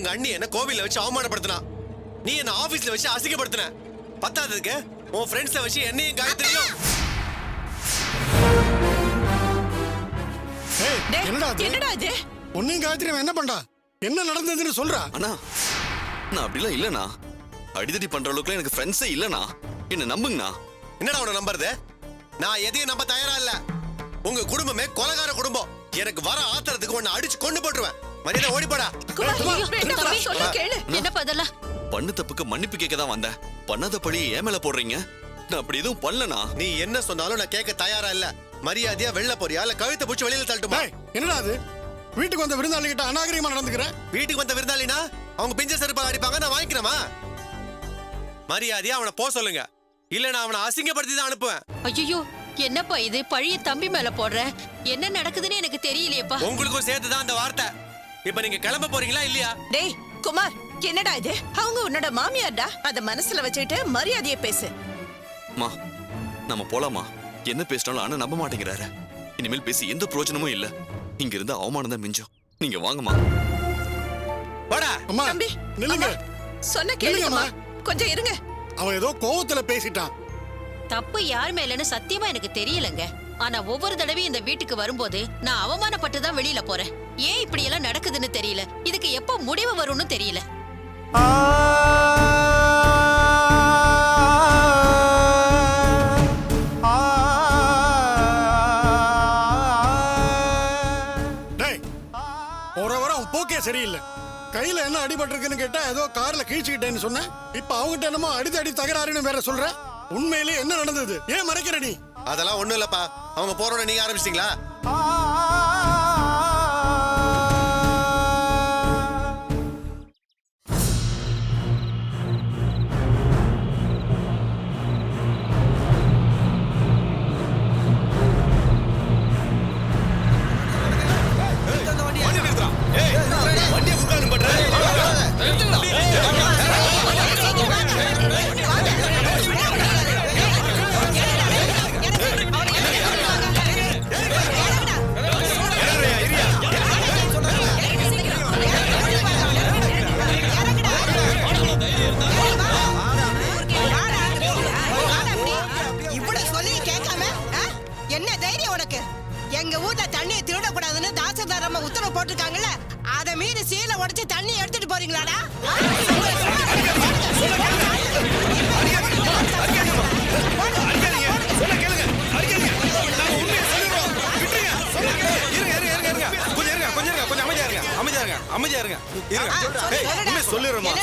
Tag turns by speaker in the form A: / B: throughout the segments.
A: எங்க அண்ணி என்ன கோவில்ல வச்சு அவமானப்படுத்தினா, நீ என்ன ஆபீஸ்ல வச்சு அசிங்கப்படுத்தின. பத்தாததுக்கு உன் ஃப்ரெண்ட்ஸ்ல வச்சு என்னையும் காயத்ரியும்.
B: என்னடா இது?
C: உன்னையும் காயத்ரியும் என்ன பண்றா? என்ன நடந்ததுன்னு சொல்றா?
D: அண்ணா, நான் அப்படிலாம் இல்லண்ணா. அடிதடி பண்ற அளவுக்கு எனக்கு ஃப்ரெண்ட்ஸே இல்லண்ணா. என்ன நம்புங்கண்ணா.
A: என்னடா உன நம்புறது? நான் எதையும் நம்ப தயாரா இல்ல. உங்க குடும்பமே கொலைகார குடும்பம். எனக்கு வர ஆத்திரத்துக்கு உன்னை அடிச்சு கொண்டு போட்டுருவேன். மரியாதை ஓடி போடா.
B: என்ன பதல?
D: பண்ண தப்புக்கு மன்னிப்பு கேட்க தான் வந்தேன். பண்ணாத பழி ஏன் மேல போடுறீங்க? நான் அப்படி எதுவும் பண்ணலண்ணா.
A: நீ என்ன சொன்னாலும் நான் கேட்க தயாரா இல்ல. மரியாதையா வெளில போறியா இல்ல கழுத்தை பூச்சி வெளியில தள்ளட்டுமா?
C: என்னடா அது? வீட்டுக்கு வந்த விருந்தாளி கிட்ட அநாகரிகமா நடந்துக்கிற.
A: வீட்டுக்கு வந்த விருந்தாளினா அவங்க பிஞ்ச செருப்பால அடிப்பாங்க, நான் வாங்கிக்கிறேமா? மரியாதையா அவனை போ சொல்லுங்க, இல்ல நான் அவனை அசிங்கப்படுத்தி தான் அனுப்புவேன்.
B: ஐயோ, என்னப்பா இது? பழிய தம்பி மேல போடுற? என்ன நடக்குதுன்னு எனக்கு தெரியலையேப்பா.
A: உங்களுக்கும் சேர்த்துதான் அந்த வார்த்தை. இப்ப நீங்க கிளம்ப போறீங்களா இல்லையா?
E: டேய் குமார், என்னடா இது? அவங்க உன்னோட மாமியார்டா. அத மனசுல வச்சுக்கிட்டு மரியாதையை பேசு.
D: மா, நம்ம போலாமா? என்ன பேசினாலும் அண்ணன் நம்ப மாட்டேங்கிறாரு. இனிமேல் பேசி எந்த பிரயோஜனமும் இல்ல. இங்க இருந்து அவமானம் தான் மிஞ்சும். நீங்க வாங்கம்மா.
A: வாடா.
C: அம்மா
E: தம்பி
C: நில்லுங்க.
E: சொன்ன கேளுங்கம்மா, கொஞ்சம் இருங்க.
C: அவன் ஏதோ கோவத்துல பேசிட்டான்.
B: தப்பு யார் மேலன்னு சத்தியமா எனக்கு தெரியலங்க. ஆனா ஒவ்வொரு தடவையும் இந்த வீட்டுக்கு வரும்போது நான் அவமானப்பட்டு தான் வெளியில போறேன். ஏன் இப்படி எல்லாம் நடக்குதுன்னு தெரியல. இதுக்கு எப்ப முடிவு வரும்னு தெரியல.
C: போக்கே சரியில்லை. கையில என்ன அடிபட்டிருக்குன்னு கேட்டா ஏதோ கார்ல கிழிச்சுக்கிட்டேன்னு சொன்ன. இப்ப அவங்ககிட்ட என்னமோ அடி தகராறுன்னு வேற சொல்ற. உண்மையிலே என்ன நடந்தது? ஏன் மறைக்கிற நீ?
A: அதெல்லாம் ஒண்ணும் இல்லப்பா. அவங்க போறோட நீங்க ஆரம்பிச்சிட்டீங்களா?
E: எங்க ஊர்ல தண்ணியை திருடக்கூடாதுன்னு தாசில்தார் அம்மா உத்தரவு போட்டிருக்காங்கல்ல, அதை மீறி சீலை உடைச்சு தண்ணி எடுத்துட்டு போறீங்களாடா?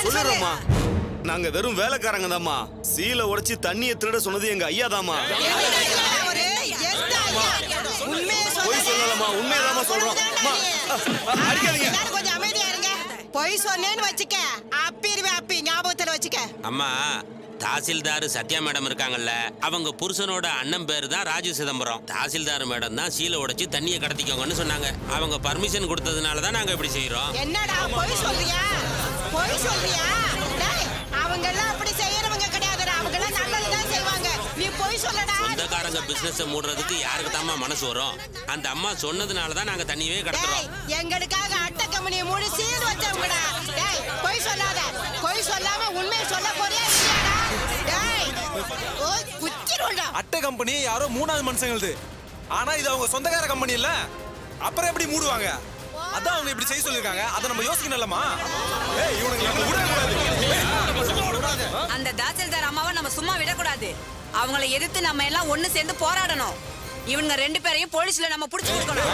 F: சொல்லிடுறோமா. நாங்க வெறும் வேலைக்காரங்க தாம்மா. சீலை உடைச்சு தண்ணியை திருட சொன்னது எங்க ஐயா தாமா. பொய் சொல்லலாமா? உண்மையதாமா சொல்றோம்.
E: கொஞ்சம் அமைதியா இருங்க. பொய் சொன்னேன்னு வச்சுக்க, அப்பி ஞாபகத்துல வச்சுக்க.
G: அம்மா, தாசில்தார் சத்யா மேடம் இருக்காங்கல்ல, அவங்க புருஷனோட அண்ணன் பேரு தான் ராஜு சிதம்பரம். தாசில்தார் மேடம் தான் சீலை உடைச்சு தண்ணியை கடத்திக்கோங்கன்னு சொன்னாங்க. அவங்க பர்மிஷன் கொடுத்ததுனால தான் நாங்க இப்படி செய்யறோம்.
E: என்னடா பொய் சொல்றியா? அவங்க எல்லாம் அப்படி செய்யறவங்க கிடையாதுடா. அவங்க எல்லாம் நல்லதுதான் செய்வாங்க. நீ பொய் சொல்லடா.
G: சொந்தக்காரங்க பிசினஸ் மூடுறதுக்கு யாருக்கு தாமா மனசு வரும்? அந்த அம்மா சொன்னதுனால தான் நாங்க தண்ணியவே கடத்துறோம்.
E: எங்களுக்காக அட்டை கம்பெனியை மூடி சீல் வச்சவங்கடா. டேய், பொய் சொல்லாத. பொய் சொல்லாம உண்மையை சொல்ல போறியா இல்லையாடா? டேய், ஓய் குச்சிரோடா.
H: அட்டை கம்பெனி யாரோ மூணாவது மனுஷங்களுது. ஆனா இது அவங்க சொந்தக்கார கம்பெனி இல்ல. அப்புறம் எப்படி மூடுவாங்க? அதான் அவங்க இப்படி செய்ய சொல்லிருக்காங்க. அதை நம்ம யோசிக்கணும்லமா. ஏய், இவனுக்கு நம்ம விடக்கூடாது.
I: அந்த தாசில்தார் அம்மாவை நம்ம சும்மா விடக்கூடாது. அவங்களை எதிர்த்து நம்ம எல்லாம் ஒண்ணு சேர்ந்து போராடணும். இவங்க ரெண்டு பேரையும் போலீஸ்ல நம்ம புடிச்சு கொடுக்கணும்.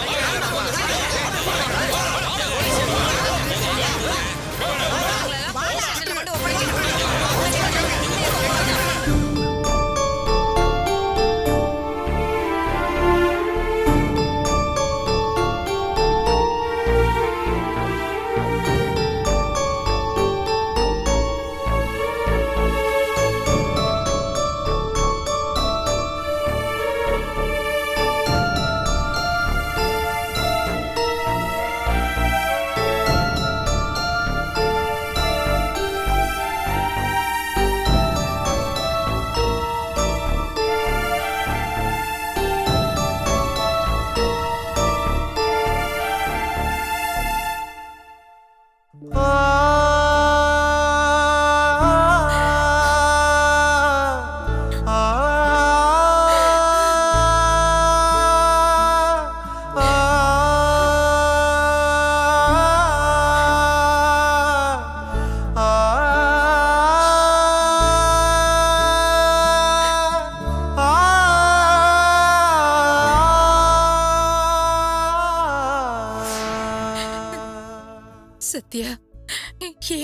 J: சத்யா,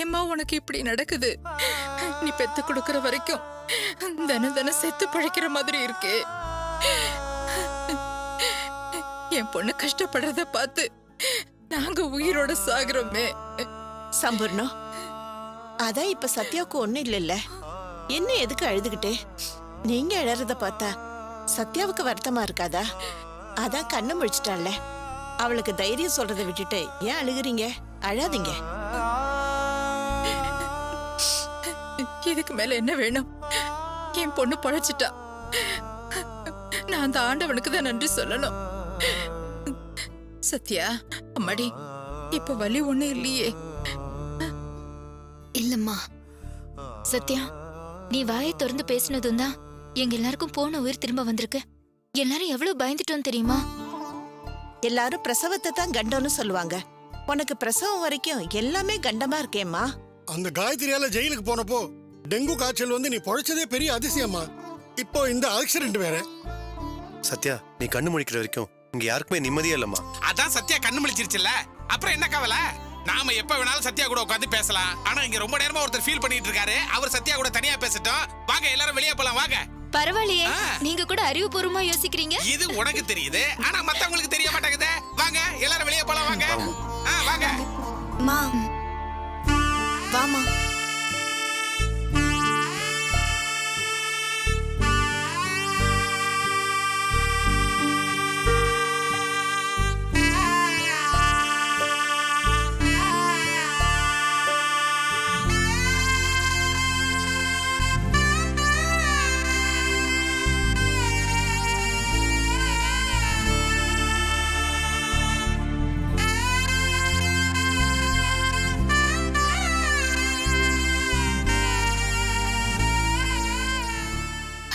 J: ஏமா உனக்கு இப்படி நடக்குது? நீ பெத்து கொடுக்கற வரைக்கும் தினம் தினம் செத்து பழைக்கிற மாதிரி இருக்கே. என் பொண்ணு கஷ்டப்படுறத பார்த்து நாங்க உயிரோட சாகுறோமே.
E: சம்பூர்ணம், அதான் இப்ப சத்யாவுக்கு ஒண்ணும் இல்லைல்ல, என்ன எதுக்கு அழுதுகிட்டே? நீங்க அழறத பார்த்தா சத்யாவுக்கு வருத்தமா இருக்காதா? அதான் கண்ணு முழிச்சிட்டாள்ல, அவளுக்கு தைரியம் சொல்றதை விட்டுட்டு ஏன் அழுகுறீங்க? அழாதீங்க.
J: இதுக்கு மேல என்ன வேணும்? என் பொண்ணு பொழைச்சிட்டா. நான் அந்த ஆண்டவனுக்கு தான் நன்றி சொல்லணும். சத்யா, அம்மாடி, இப்ப வலி ஒண்ணு இல்லையே?
K: இல்லம்மா. சத்யா, நீ வாயை திறந்து பேசினதும் தான் எங்க எல்லாருக்கும் போன உயிர் திரும்ப வந்திருக்கு. எல்லாரும் எவ்வளவு பயந்துட்டோம் தெரியுமா?
E: எல்லாரும் பிரசவத்தை தான் கண்டம்னு சொல்லுவாங்க. உனக்கு பிரசவம் வரைக்கும் எல்லாமே கண்டமா இருக்கேம்மா.
C: அந்த காயத்ரியால ஜெயிலுக்கு போனப்போ டெங்கு காய்ச்சல் வந்து நீ பொழைச்சதே பெரிய அதிசயமா. இப்போ இந்த ஆக்சிடென்ட் வேற.
A: சத்யா, நீ கண்ணு முழிக்கிற வரைக்கும் இங்க யாருக்குமே நிம்மதியே இல்லம்மா.
L: அதான் சத்யா கண்ணு முழிச்சிருச்சுல்ல, அப்புறம் என்ன கவலை? நாம எப்ப வேணாலும் சத்யா கூட உட்காந்து பேசலாம். ஆனா இங்க ரொம்ப நேரமா ஒருத்தர் ஃபீல் பண்ணிட்டு இருக்காரு. அவர் சத்யா கூட தனியா பேசட்டும். வாங்க எல்லாரும் வெளியே போலாம் வாங்க.
K: பரவாயில்லையே, நீங்க கூட அறிவுபூர்வமா யோசிக்கிறீங்க.
L: இது உனக்கு தெரியுது, ஆனா மத்தவங்களுக்கு தெரிய மாட்டேங்குது. வாங்க எல்லாரும் வெளியே போலாம் வாங்க. வாங்க.
K: மா, வாமா.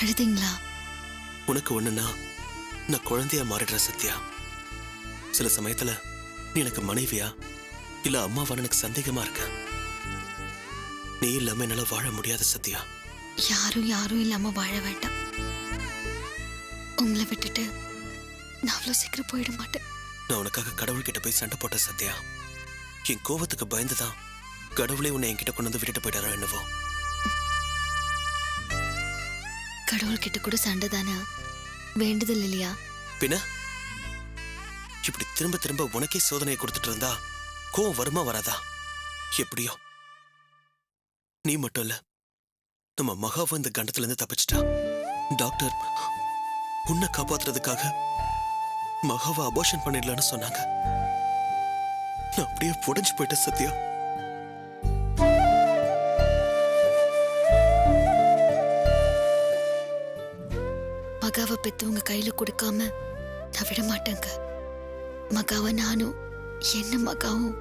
K: அழுதிங்களா?
M: உனக்கு ஒண்ணுன்னா நான் குழந்தையா மாறிடுற சத்யா. சில சமயத்துல நீ எனக்கு மனைவியா இல்ல அம்மாவான்னு எனக்கு சந்தேகமா இருக்க. நீ இல்லாம என்னால வாழ முடியாத சத்யா.
K: யாரும் இல்லாம வாழ வேண்டாம். உங்களை விட்டுட்டு நான் அவ்வளவு சீக்கிரம் போயிட மாட்டேன்.
M: நான் உனக்காக கடவுள்கிட்ட போய் சண்டை போட்ட சத்யா. என் கோவத்துக்கு பயந்துதான் கடவுளே உன்னை என்கிட்ட கொண்டு வந்து விட்டுட்டு போயிட்டாரோ என்னவோ.
K: கடவுள்கிட்ட கூட சண்டை தானே, வேண்டுதல் இல்லையா?
M: பின்ன இப்படி திரும்ப திரும்ப உனக்கே சோதனையை கொடுத்துட்டு இருந்தா கோவம் வருமா வராதா? எப்படியோ நீ மட்டும் இல்ல, நம்ம மகாவும் இந்த கண்டத்துல இருந்து தப்பிச்சிட்டா. டாக்டர் உன்னை காப்பாத்துறதுக்காக மகாவை அபார்ஷன் பண்ணிடலான்னு சொன்னாங்க. நான் அப்படியே உடைஞ்சு போயிட்டேன் சத்யா.
K: மகாவை பெத்து உங்க கையில கொடுக்காம நான் விட மாட்டேங்க. மகாவை நானும் என்ன மகாவும்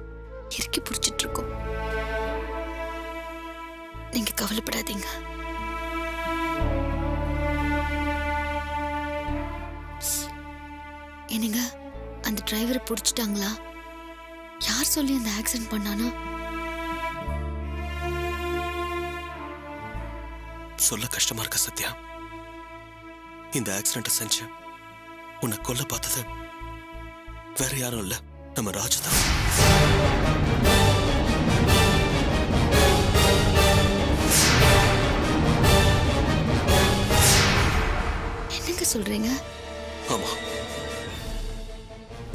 K: இறுக்கி பிடிச்சிட்டு இருக்கோம். நீங்க கவலைப்படாதீங்க. என்னங்க, அந்த டிரைவரை பிடிச்சிட்டாங்களா? யார் சொல்லி அந்த ஆக்சிடென்ட் பண்ணானா?
M: சொல்ல கஷ்டமா இருக்க சத்யா. இந்த ஆக்சிடென்ட் செஞ்சு உன்னை கொல்ல பார்த்தது வேற யாரும் இல்ல, நம்ம ராஜு தான்.
K: என்னங்க சொல்றீங்க?
M: ஆமா,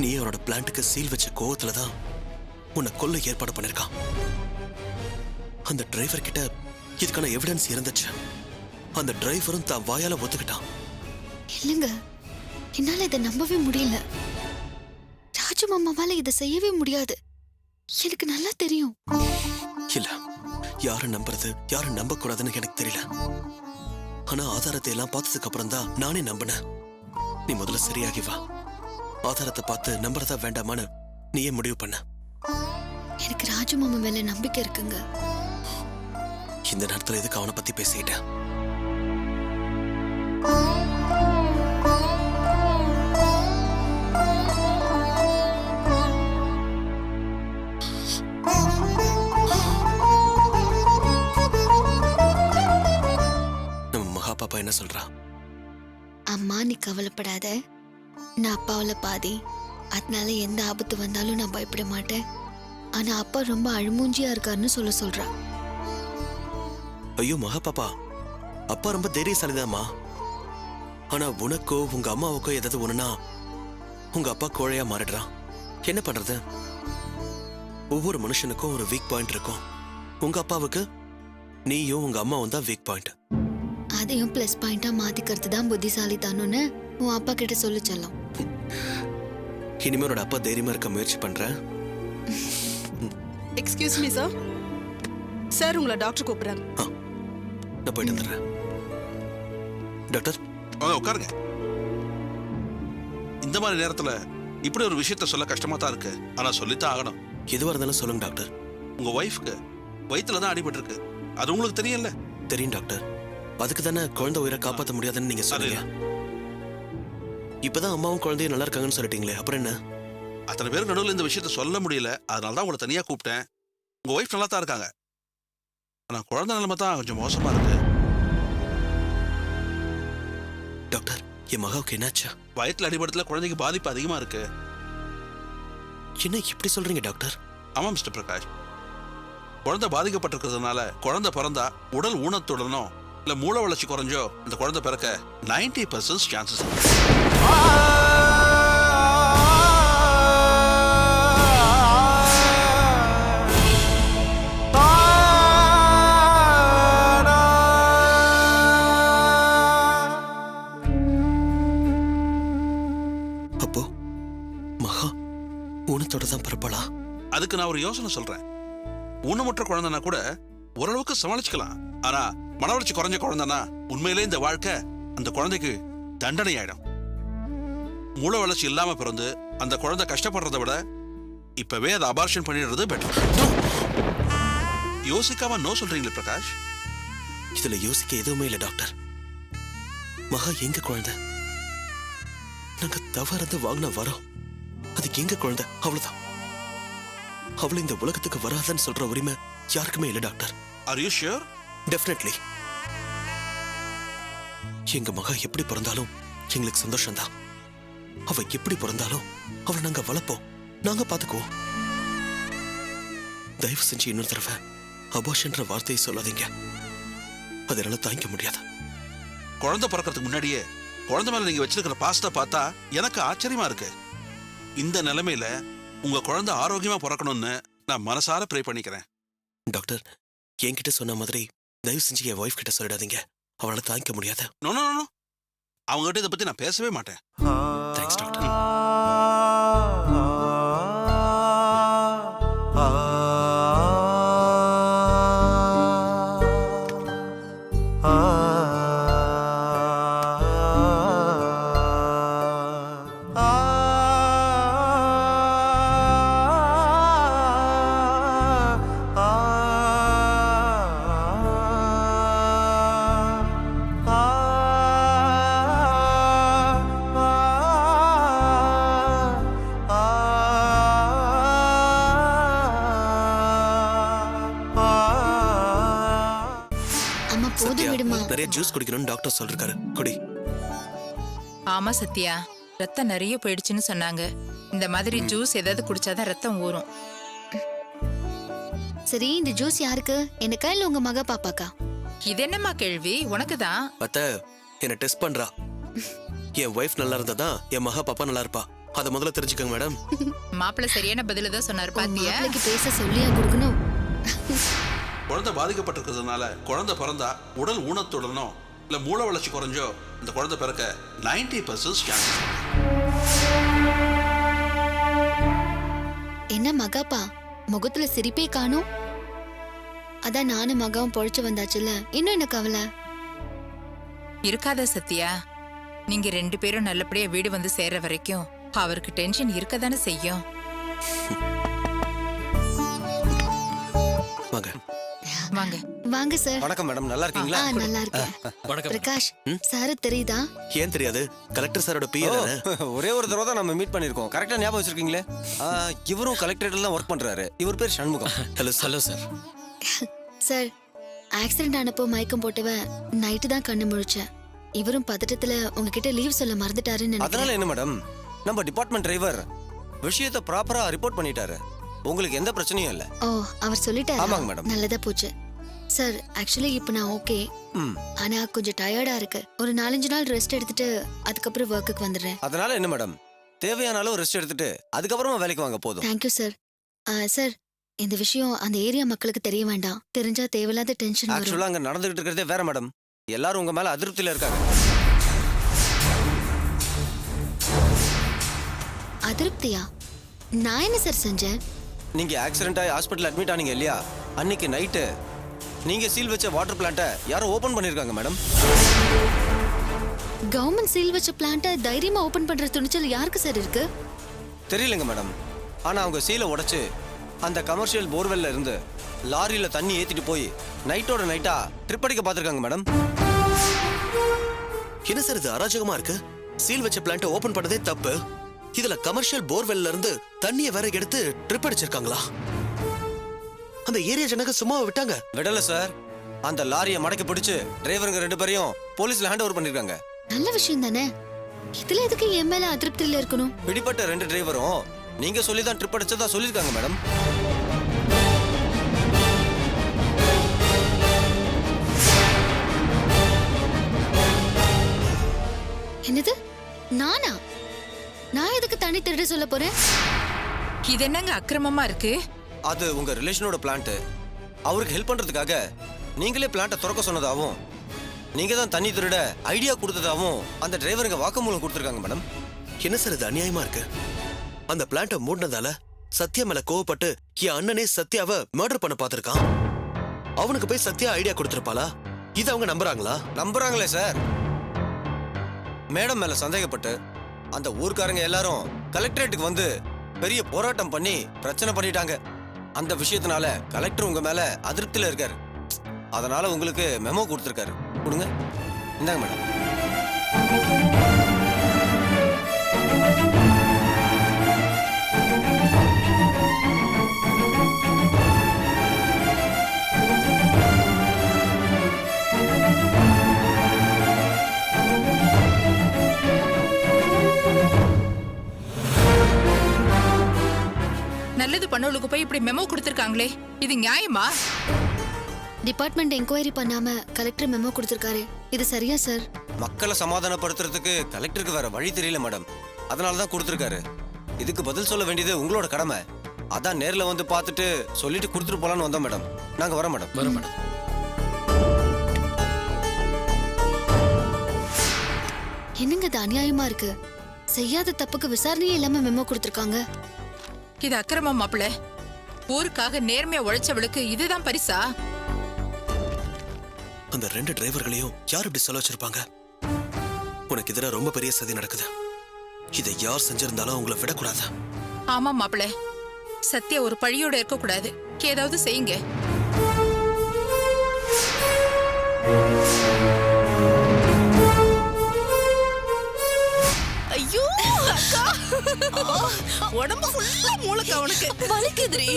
M: நீ அவனோட பிளான்ட்டுக்கு சீல் வச்ச கோவத்துலதான் உன்னை கொல்ல ஏற்பாடு பண்ணிருக்கான். அந்த டிரைவர் கிட்ட இதுக்கான எவிடன்ஸ் இருந்துச்சு. அந்த டிரைவரும் தான் வாயால ஒத்துக்கிட்டான்.
K: இல்லங்க, என்னால இதை நம்பவே முடியல. ராஜு மாமாவால இதை செய்யவே முடியாது, எனக்கு நல்லா தெரியும்.
M: இல்ல, யாரை நம்புறது யாரை நம்ப கூடாதுன்னு எனக்கு தெரியல. ஆனா ஆதாரத்தை எல்லாம் பார்த்ததுக்கு அப்புறம் தான் நானே நம்பினேன். நீ முதல்ல சரியாகி வா. ஆதாரத்தை பார்த்து நம்புறதா வேண்டாமான்னு நீயே முடிவு பண்ண.
K: எனக்கு ராஜு மாமா மேல நம்பிக்கை இருக்குங்க.
M: இந்த நேரத்துல எதுக்கு அவனை பத்தி பேசிக்கிட்ட? நம்ம மகா பாப்பா என்ன சொல்றா?
K: அம்மா, நீ கவலைப்படாத. நான் அப்பாவுல பாதி, அதனால எந்த ஆபத்து வந்தாலும் நான் பயப்பட மாட்டேன். ஆனா அப்பா ரொம்ப அழுமூஞ்சியா இருக்காருன்னு சொல்றா.
M: ஐயோ மகா பாப்பா, அப்பா ரொம்ப தைரியசாலிதாம்மா. ஆனா உனக்கோ உங்க அம்மாவுக்கோ ஏதாவது ஒண்ணுனா உங்க அப்பா கோழையா மாறிடுறான். என்ன பண்றது? ஒவ்வொரு மனுஷனுக்கும் ஒரு வீக் பாயிண்ட் இருக்கும். உங்க அப்பாவுக்கு நீயும் உங்க அம்மாவும் தான் வீக் பாயிண்ட்.
K: அதையும் பிளஸ் பாயிண்டா மாத்திக்கிறது தான் புத்திசாலிதானு உன் அப்பா கிட்ட சொல்லி செல்லும்.
M: இனிமேலோட அப்பா தைரியமா இருக்க முயற்சி பண்றேன்.
N: Excuse me sir. சார் உங்களை டாக்டர் கூப்பிடுறாரு.
M: நான் போயிட்டு வந்துடுறேன். டாக்டர்
L: உட்காருங்க. இந்த மாதிரி நேரத்துல இப்படி ஒரு விஷயத்த சொல்ல கஷ்டமா தான் இருக்கு. ஆனா சொல்லித்தான் ஆகணும்.
M: எதுவா இருந்தாலும் சொல்லுங்க டாக்டர்.
L: உங்க ஒய்ஃப்க்கு வயித்துல தான் அடிபட்டு இருக்கு. அது உங்களுக்கு தெரியல?
M: தெரியும் டாக்டர். அதுக்கு தானே குழந்தை உயிரை காப்பாற்ற முடியாதுன்னு நீங்க சொன்னீங்க. இப்பதான் அம்மாவும் குழந்தையும் நல்லா இருக்காங்கன்னு சொல்லிட்டீங்களே, அப்புறம் என்ன?
L: அத்தனை பேருக்கு நடுவில் இந்த விஷயத்த சொல்ல முடியல. அதனால தான் உங்களை தனியா கூப்பிட்டேன். உங்க ஒய்ஃப் நல்லா தான் இருக்காங்க. ஆனா குழந்தை நிலைமை தான் கொஞ்சம் மோசமா இருக்கு.
M: டாக்டர், என் மகாவுக்கு என்னாச்சா?
L: வயிற்றுல அடிபடத்துல குழந்தைக்கு பாதிப்பு அதிகமா இருக்கு.
M: என்ன இப்படி சொல்றீங்க டாக்டர்?
L: ஆமா மிஸ்டர் பிரகாஷ், குழந்தை பாதிக்கப்பட்டிருக்கிறதுனால குழந்தை பிறந்தா உடல் ஊனத்துடனோ இல்ல மூளை வளர்ச்சி குறைஞ்சோ இந்த குழந்தை பிறக்க 90% சான்சஸ் இருக்கு.
M: அப்போ மகா ஊனத்தோட தான் பிறப்பாளா?
L: அதுக்கு நான் ஒரு யோசனை சொல்றேன். ஊனமுற்ற குழந்தைனா கூட ஓரளவுக்கு சமாளிச்சுக்கலாம். ஆனா மனவளர்ச்சி குறைஞ்ச குழந்தைனா உண்மையிலே இந்த வாழ்க்கை அந்த குழந்தைக்கு தண்டனை ஆயிடும். மூளை வளர்ச்சி இல்லாம பிறந்து அந்த குழந்தை கஷ்டப்படுறதை விட இப்பவே அதை அபார்ஷன் பண்ணிடுறது பெட்டர். யோசிக்காம நோ சொல்றீங்களே பிரகாஷ்?
M: இதுல யோசிக்க எதுவுமே இல்லை டாக்டர். மகா எங்க குழந்தை? நாங்க தவறந்து வாங்கின வரோம். அதுக்கு எங்க குழந்தை? அவ்வளவுதான். அவளை இந்த உலகத்துக்கு வராதன்னு சொல்ற உரிமை யாருக்குமே இல்லை doctor.
L: Are you sure?
M: Definitely. எங்க மகா எப்படி பிறந்தாலும் எங்களுக்கு சந்தோஷம்தான். அவ எப்படி பிறந்தாலும் அவளை நாங்க வளர்ப்போம், நாங்க பாத்துக்குவோம். தயவு செஞ்சு இன்னொரு தடவை அபார்ஷன்ற வார்த்தையை சொல்லாதீங்க. அதனால தாங்கிக்க முடியாது.
L: குழந்தை பிறக்கிறதுக்கு முன்னாடியே குழந்தை மேல நீங்க வச்சிருக்கிற பாசத்தை பார்த்தா எனக்கு ஆச்சரியமா இருக்கு. இந்த நிலைமையில உங்க குழந்தை ஆரோக்கியமா பிறக்கணும்னு நான் மனசார ப்ரே பண்ணிக்கிறேன்.
M: டாக்டர், என்கிட்ட சொன்ன மாதிரி தயவு செஞ்சு என் ஒய்ஃப் கிட்ட சொல்லிடாதீங்க. அவளால தாங்கிக்க முடியாது.
L: நோ நோ நோ, அவங்ககிட்ட இதை பத்தி நான் பேசவே மாட்டேன்.
M: Thanks doctor. நிறைய ஜூஸ் குடிக்கணும்னு டாக்டர் சொல்றாரு. குடி.
J: ஆமா சத்யா, ரத்தம் நிறைய போயிடுச்சுன்னு சொன்னாங்க. இந்த மாதிரி ஜூஸ் ஏதாவது குடிச்சாதான் ரத்தம் ஊறும்.
K: சரி, இந்த ஜூஸ் யாருக்கு? எனக்கா இல்ல உங்க மக பாப்பாக்கா?
J: இது என்னம்மா கேள்வி? உனக்குதான்.
M: அத்தை என்ன டெஸ்ட் பண்றா. என் ஒய்ஃப் நல்லா இருந்தாதான் என் மகா பாப்பா நல்லா இருப்பா. அத முதல்ல தெரிஞ்சுக்கங்க மேடம்.
J: மாப்பிள்ள சரியான பதில தான் சொன்னாரு பாத்தியா?
K: மாப்பிளைக்கு பேச சொல்லியா கொடுக்கணும்?
L: குழந்தை பாதிக்கப்பட்டிருக்கிறதுனால குழந்தை பிறந்தா உடல் ஊனத்துடனோ இல்ல மூளை வளர்ச்சி குறைஞ்சோ இந்த குழந்தை பிறக்க 90% சான்சஸ்.
K: என்ன மகாப்பா முகத்துல சிரிப்பே காணும்? அதான் நானும் மகாவும் பொழைச்சு வந்தாச்சுல்ல, இன்னும் என்ன கவலை?
J: இருக்காத சத்யா, நீங்க 2 பேரும் நல்லபடியா வீடு வந்து சேர்ற வரைக்கும் அவருக்கு டென்ஷன் இருக்கதானே செய்யும்.
M: வாங்க
J: வாங்க.
K: வாங்க சார்.
O: வணக்கம் மேடம், நல்லா இருக்கீங்களா?
K: நல்லா இருக்கேன். பிரகாஷ் சார் தெரியுதா?
M: ஏன் தெரியாது? கலெக்டர் சாரோட பிஏ தானே.
O: ஒரே ஒரு தடவை தான் நம்ம மீட் பண்ணிருக்கோம். கரெக்டா ஞாபகம் வச்சிருக்கீங்களே? இவரும் கலெக்டரேட்ல தான் ஒர்க் பண்றாரு. இவர் பேர் Shanmugam.
M: Hello sir.
K: Sir, accident ஆனப்போ மயக்கம் போட்டவன் நைட்டு தான் கண்ணு முழிச்சேன். இவரும் பதட்டத்துல உங்ககிட்ட லீவ் சொல்ல மறந்துட்டாருன்னு
O: அதனால என்ன மேடம், நம்ம டிபார்ட்மெண்ட் டிரைவர் விஷயத்தை ப்ராப்பரா ரிப்போர்ட் பண்ணிட்டாரு. உங்களுக்கு எந்த பிரச்சனையும் இல்ல.
K: ஓ அவர் சொல்லிட்டாரு.
O: ஆமாங்க மேடம்.
K: நல்லதா போச்சு சார். ஆக்சுவலி இப்போ நான் ஓகே, ஆனா கொஞ்சம் டயர்டா இருக்கு. ஒரு 4-5 நாள் ரெஸ்ட் எடுத்துட்டு அதுக்கப்புறம் ஒர்க்குக்கு வந்துடுறேன்.
O: அதனால என்ன மேடம், தேவையான அளவு ரெஸ்ட் எடுத்துட்டு அதுக்கப்புறமா வேலைக்கு வாங்க போதும்.
K: Thank you sir. சார் இந்த விஷயம் அந்த ஏரியா மக்களுக்கு தெரிய வேண்டாம். தெரிஞ்சா தேவையில்லாத டென்ஷன் வரும்.
O: ஆக்சுவலா அங்க நடந்துகிட்டு இருக்கிறதே வேற மேடம். எல்லாரும் உங்க மேல அதிருப்தியில இருக்காங்க.
K: அதிருப்தியா? நான் என்ன சார் செஞ்சேன்?
O: நீங்க ஆக்சிடென்ட் ஆகி ஹாஸ்பிட்டல் அட்மிட் ஆனீங்க இல்லையா, அன்னைக்கு நைட்டு நீங்க சீல் வச்ச வாட்டர் பிளான்ட்டை யாரோ ஓபன் பண்ணிருக்காங்க மேடம்.
K: கவர்மெண்ட் சீல் வச்ச பிளான்ட்டை தைரியமா ஓபன் பண்ற துணிச்சல் யாருக்கு சார் இருக்கு?
O: தெரியலங்க மேடம். ஆனா அவங்க சீலை உடைச்சு அந்த கமர்ஷியல் போர்வெல்ல இருந்து லாரியில தண்ணி ஏத்திட்டு போய் நைட்டோட நைட்டா ட்ரிப் அடிக்க பாத்துருக்காங்க மேடம்.
M: என்ன சார் இது அராஜகமா இருக்கு? சீல் வச்ச பிளான்ட் ஓபன் பண்ணதே தப்பு. இதுல கமர்ஷியல் போர்வெல்ல இருந்து தண்ணியை வேற எடுத்து ட்ரிப் அடிச்சிருக்காங்களா? அந்த ஏரியா ஜனங்க சும்மா விட்டாங்க?
O: விடல சார். அந்த லாரியை மடக்கி பிடிச்சு டிரைவருங்க 2 பேரையும் போலீஸ்ல ஹேண்ட் ஓவர் பண்ணிருக்காங்க.
K: நல்ல விஷயம் தானே. இதுல எதுக்கு என் மேல அதிருப்தியில இருக்கணும்?
O: பிடிப்பட்ட 2 டிரைவரும் நீங்க சொல்லிதான் ட்ரிப் அடிச்சதா சொல்லிருக்காங்க மேடம்.
K: என்னது? நானா? நான் எதுக்கு தண்ணி திருட சொல்ல போறேன்?
J: இது என்னங்க அக்கிரமமா இருக்கு?
O: அது உங்க ரிலேஷனோட பிளான்ட். அவருக்கு ஹெல்ப் பண்றதுக்காக நீங்களே பிளான்ட்டை திறக்க சொன்னதாவும், நீங்க தான் தண்ணி திருட ஐடியா கொடுத்ததாவும் அந்த டிரைவருங்க வாக்குமூலம் கொடுத்துருக்காங்க மேடம்.
M: என்ன சார் இது அநியாயமா இருக்கு? அந்த பிளான்ட்டை மூடினதால சத்யா மேல கோவப்பட்டு என் அண்ணனே சத்யாவை மர்டர் பண்ண பார்த்திருக்கான். அவனுக்கு போய் சத்யா ஐடியா கொடுத்திருப்பாளா? இது அவங்க நம்புறாங்களா?
O: நம்புறாங்களே சார். மேடம் மேல சந்தேகப்பட்டு அந்த ஊர்க்காரங்க எல்லாரும் கலெக்டரேட்டுக்கு வந்து பெரிய போராட்டம் பண்ணி பிரச்சனை பண்ணிட்டாங்க. அந்த விஷயத்தினால கலெக்டர் உங்க மேல அதிருப்தியில இருக்காரு. அதனால உங்களுக்கு மெமோ கொடுத்திருக்காரு. கொடுங்க, இந்தாங்க மேடம்.
J: நல்லது பண்ணவளுக்கு போய் இப்படி மெமோ கொடுத்திருக்காங்களே, இது நியாயமா?
K: டிபார்ட்மெண்ட் என்கொயரி பண்ணாம கலெக்டர் மெமோ கொடுத்திருக்காரு. இது சரியா சார்?
O: மக்களை சமாதானப்படுத்துறதுக்கு கலெக்டருக்கு வேற வழி தெரியல மேடம். அதனால தான் கொடுத்திருக்காரு. இதுக்கு பதில் சொல்ல வேண்டியது உங்களோட கடமை. அதான் நேர்ல வந்து பார்த்துட்டு சொல்லிட்டு கொடுத்துட்டு போலான்னு வந்தோம் மேடம். நாங்க வரோம் மேடம்.
L: வரோம் மேடம்.
K: என்னங்க இது அநியாயமா இருக்கு? செய்யாத தப்புக்கு விசாரணையே இல்லாம மெமோ கொடுத்திருக்காங்க.
J: இது அக்கிரமம் மாப்பிள்ள. ஊருக்காக நேர்மையா உழைச்சவளுக்கு இதுதான் பரிசா?
M: அந்த 2 டிரைவர்களையும் யார் இப்படி சொல்ல வச்சிருப்பாங்க? உனக்கு எதிராக ரொம்ப பெரிய சதி நடக்குது. இதை யார் செஞ்சிருந்தாலும் அவங்கள விடக்கூடாது.
J: ஆமா மாப்பிள்ள, சத்யா ஒரு பழியோட இருக்க கூடாது. ஏதாவது செய்யுங்க.
E: ஐயோ அக்கா, உடம்பு ஃபுல்லா மூளைக்கா உனக்கு வலிக்குதுரி.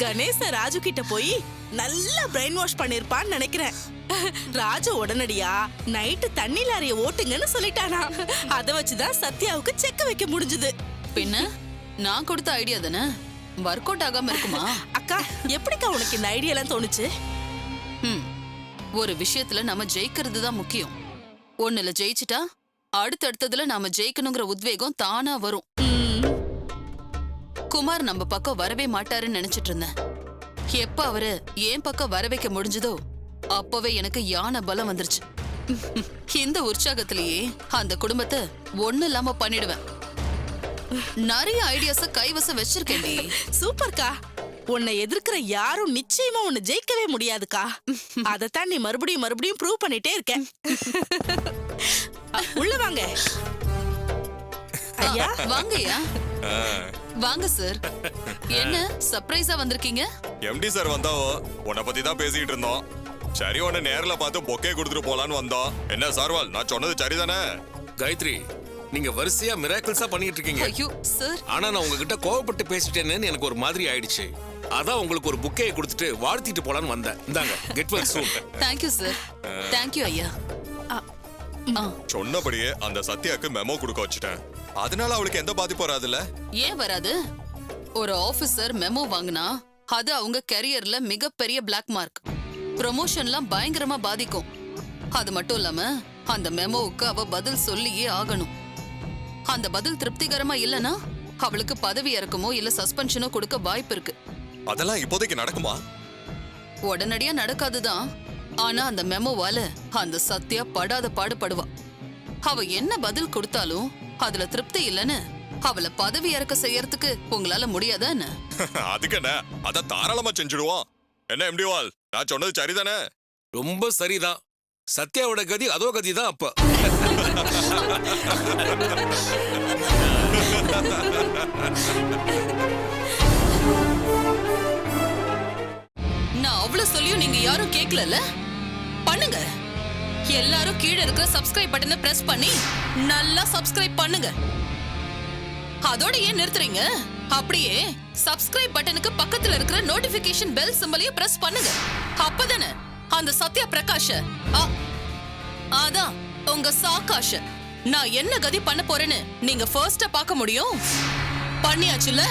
E: கணேச ராஜு கிட்ட போய் நல்லா பிரெயின் வாஷ் பண்ணிருப்பான்னு நினைக்கிறேன். ராஜு உடனடியா நைட்டு தண்ணி லாரிய ஓட்டுங்கன்னு சொல்லிட்டானா. அத வச்சுதான் சத்யாவுக்கு செக்க வைக்க முடிஞ்சது.
P: பின்ன நான் கொடுத்த ஐடியா தானே, ஒர்க் அவுட் ஆகாம இருக்குமா?
E: அக்கா, எப்படிக்கா உனக்கு இந்த ஐடியா எல்லாம் தோணுச்சு?
P: ஒரு விஷயத்துல நாம ஜெயிக்கிறது தான் முக்கியம். ஒண்ணுல ஜெயிச்சிட்டா அடுத்தடுத்ததுல நாம ஜெயிக்கணுங்கிற உத்வேகம் தானா வரும். குமார் நம்ம பக்கம் வரவே மாட்டாருன்னு நினைச்சிட்டு இருந்தேன். எப்ப அவரு என் பக்கம் வர வைக்க முடிஞ்சதோ அப்பவே எனக்கு யானை பலம் வந்துருச்சு. இந்த உற்சாகத்திலேயே அந்த குடும்பத்தை ஒண்ணு இல்லாம பண்ணிடுவேன். நிறைய ஐடியாஸ கைவசம் வச்சிருக்கேன்டி.
E: சூப்பர்க்கா. உன்னை எதிர்க்கிற யாரும் நிச்சயமா உன்னை ஜெயிக்கவே முடியாதுக்கா. அதத்தான் நீ மறுபடியும் மறுபடியும் ப்ரூவ் பண்ணிட்டே இருக்க. உள்ள வாங்க. ஐயா
P: வாங்கய்யா. வாங்க சார். என்ன சர்ப்ரைஸா வந்திருக்கீங்க?
Q: எம்டி சார் வந்தாவோ உன்னை பத்தி தான் பேசிட்டு இருந்தோம். சரி, உன்னை நேர்ல பார்த்து பொக்கே கொடுத்துட்டு போலான்னு வந்தோம். என்ன சார்வால், நான் சொன்னது சரிதானே?
R: காயத்ரி, நீங்க வரிசையா மிராக்கிள்ஸா பண்ணிட்டு இருக்கீங்க.
P: ஐயோ சார்,
R: ஆனா நான் உங்ககிட்ட கோவப்பட்டு பேசிட்டேன்னு எனக்கு ஒரு மாதிரி ஆயிடுச்சு. அதான் உங்களுக்கு ஒரு புக்கையை கொடுத்துட்டு வாழ்த்திட்டு போலான்னு வந்தேன். இந்தாங்க, get well soon.
P: Thank you sir. Thank you ஐயா.
Q: சொன்னபடியே அந்த சத்யாக்கு மெமோ கொடுக்க வச்சுட்டேன். அதனால அவளுக்கு எந்த பாதிப்பும் வராதுல்ல?
P: ஏன் வராது? ஒரு ஆபீசர் மெமோ வாங்கினா அது அவங்க கெரியர்ல மிகப்பெரிய பிளாக் மார்க். ப்ரொமோஷன்லாம் பயங்கரமா பாதிக்கும். அது மட்டும் இல்லாம அந்த மெமோவுக்கு அவ பதில் சொல்லியே ஆகணும். அந்த பதில் திருப்திகரமா இல்லனா அவளுக்கு பதவி இறக்கமோ இல்ல சஸ்பென்ஷனோ கொடுக்க வாய்ப்பு இருக்கு.
Q: அதெல்லாம் இப்போதைக்கு நடக்குமா?
P: உடனடியா நடக்காதுதான். ஆனா அந்த மெமோவால அந்த சத்யா படாத பாடுபடுவா. அவ என்ன பதில் கொடுத்தாலும் அதுல திருப்தி இல்லைன்னு அவளை பதவி இறக்க செய்யறதுக்கு உங்களால முடியாதா என்ன?
Q: அதுக்கு என்ன, அத தாராளமா செஞ்சுடுவோம். என்ன எம்டிவால், நான் சொன்னது சரிதானே?
R: ரொம்ப சரிதான். சத்யாவோட கதி அதோ கதி தான். அப்ப
P: நான் அவ்வளவு சொல்லியும் நீங்க யாரும் கேட்கல. பண்ணுங்க, எல்லாரும் கீழே இருக்கிற சப்ஸ்கிரைப் பட்டனை பிரஸ் பண்ணி நல்லா சப்ஸ்கிரைப் பண்ணுங்க. அதோட ஏன் நிறுத்துறீங்க? அப்படியே சப்ஸ்கிரைப் பட்டனுக்கு பக்கத்துல இருக்கிற நோட்டிபிகேஷன் பெல் சிம்பலையும் பிரஸ் பண்ணுங்க. அப்பதானே அந்த சத்யா பிரகாஷ் அதான் உங்க சாகாஷ் நான் என்ன கதி பண்ண போறேன்னு நீங்க ஃபர்ஸ்டா பார்க்க முடியும். பண்ணியாச்சுல?